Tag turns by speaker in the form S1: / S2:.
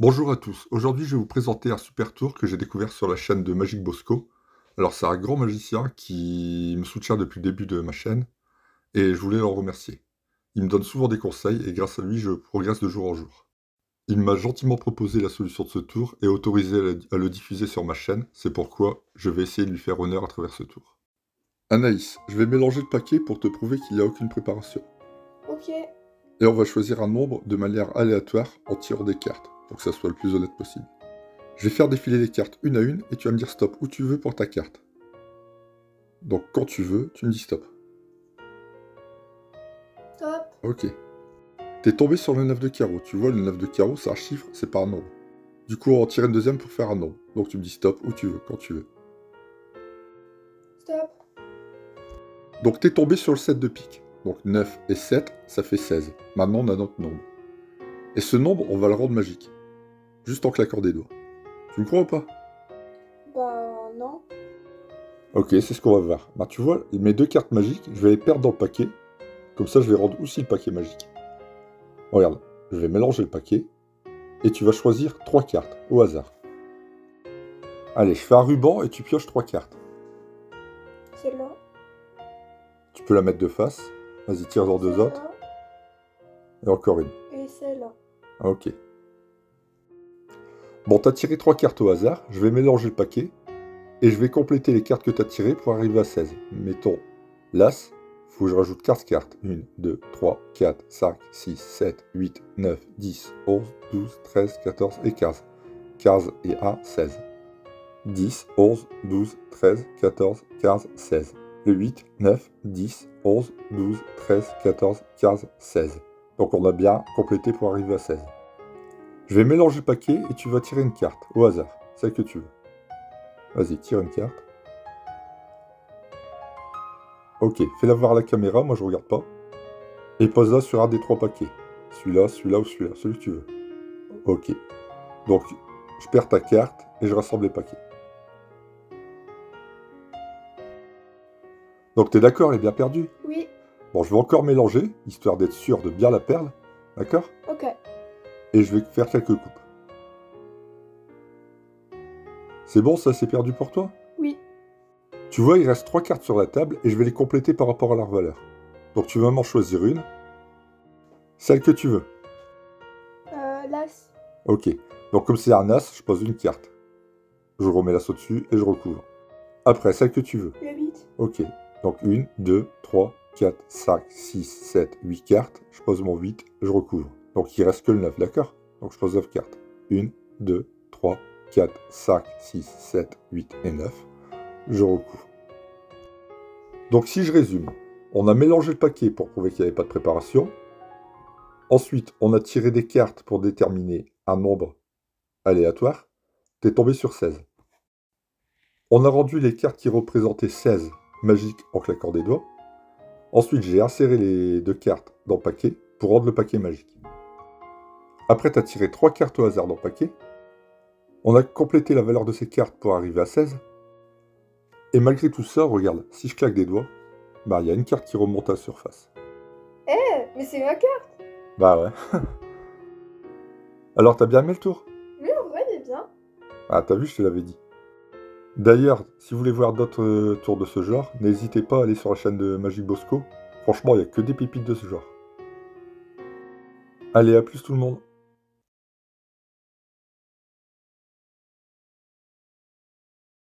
S1: Bonjour à tous, aujourd'hui je vais vous présenter un super tour que j'ai découvert sur la chaîne de Magic Bosco. Alors c'est un grand magicien qui me soutient depuis le début de ma chaîne et je voulais l'en remercier. Il me donne souvent des conseils et grâce à lui je progresse de jour en jour. Il m'a gentiment proposé la solution de ce tour et autorisé à le diffuser sur ma chaîne, c'est pourquoi je vais essayer de lui faire honneur à travers ce tour. Anaïs, je vais mélanger le paquet pour te prouver qu'il n'y a aucune préparation.
S2: Ok,
S1: Et on va choisir un nombre de manière aléatoire en tirant des cartes, pour que ça soit le plus honnête possible. Je vais faire défiler les cartes une à une et tu vas me dire stop où tu veux pour ta carte. Donc quand tu veux, tu me dis stop.
S2: top.
S1: Ok. T'es tombé sur le 9 de carreau. Tu vois, le 9 de carreau, c'est un chiffre, c'est pas un nombre. Du coup, on va en tirer une deuxième pour faire un nombre. Donc tu me dis stop où tu veux, quand tu veux.
S2: Stop.
S1: Donc t'es tombé sur le 7 de pique. Donc 9 et 7, ça fait 16. Maintenant, on a notre nombre. Et ce nombre, on va le rendre magique. Juste en claquant des doigts. Tu me crois ou pas?
S2: Bah non.
S1: Ok, c'est ce qu'on va voir. Bah tu vois, mes deux cartes magiques, je vais les perdre dans le paquet. Comme ça, je vais rendre aussi le paquet magique. Regarde, je vais mélanger le paquet. Et tu vas choisir 3 cartes, au hasard. Allez, je fais un ruban et tu pioches 3 cartes.
S2: C'est là.
S1: Tu peux la mettre de face. Vas-y, tire-en deux autres.
S2: Là.
S1: Et encore une.
S2: Et c'est là.
S1: Ok. Bon, t'as tiré 3 cartes au hasard. Je vais mélanger le paquet. Et je vais compléter les cartes que t'as tirées pour arriver à 16. Mettons l'As. Faut que je rajoute 15 cartes. 1, 2, 3, 4, 5, 6, 7, 8, 9, 10, 11, 12, 13, 14 et 15. 15 et 1, 16. 10, 11, 12, 13, 14, 15, 16. Le 8, 9, 10, 11, 12, 13, 14, 15, 16. Donc on a bien complété pour arriver à 16. Je vais mélanger le paquet et tu vas tirer une carte, au hasard, celle que tu veux. Vas-y, tire une carte. Ok, fais-la voir à la caméra, moi je regarde pas. Et pose-la sur un des 3 paquets. Celui-là, celui-là ou celui-là, celui que tu veux. Ok. Donc, je perds ta carte et je rassemble les paquets. Donc t'es d'accord, elle est bien perdue?
S2: Oui.
S1: Bon, je vais encore mélanger, histoire d'être sûr de bien la perdre. D'accord?
S2: Ok.
S1: Et je vais faire quelques coupes. C'est bon, ça c'est perdu pour toi?
S2: Oui.
S1: Tu vois, il reste 3 cartes sur la table et je vais les compléter par rapport à leur valeur. Donc tu vas m'en choisir une. Celle que tu veux.
S2: L'as.
S1: Ok. Donc comme c'est un as, je pose une carte. Je remets l'as au-dessus et je recouvre. Après, celle que tu veux.
S2: Le 8.
S1: Ok. Donc 1, 2, 3, 4, 5, 6, 7, 8 cartes. Je pose mon 8, je recouvre. Donc il reste que le 9, d'accord? Donc je pose 9 cartes. 1, 2, 3, 4, 5, 6, 7, 8 et 9. Je recouvre. Donc si je résume, on a mélangé le paquet pour prouver qu'il n'y avait pas de préparation. Ensuite, on a tiré des cartes pour déterminer un nombre aléatoire. T'es tombé sur 16. On a rendu les cartes qui représentaient 16 magiques en claquant des doigts. Ensuite, j'ai inséré les 2 cartes dans le paquet pour rendre le paquet magique. Après, tu as tiré 3 cartes au hasard dans le paquet. On a complété la valeur de ces cartes pour arriver à 16. Et malgré tout ça, regarde, si je claque des doigts, bah il y a une carte qui remonte à la surface.
S2: Mais c'est ma carte.
S1: Bah ouais. Alors, t'as bien aimé le tour?
S2: Oui, en vrai, il est bien.
S1: Ah, t'as vu, je te l'avais dit. D'ailleurs, si vous voulez voir d'autres tours de ce genre, n'hésitez pas à aller sur la chaîne de Magic Bosco. Franchement, il n'y a que des pépites de ce genre. Allez, à plus tout le monde.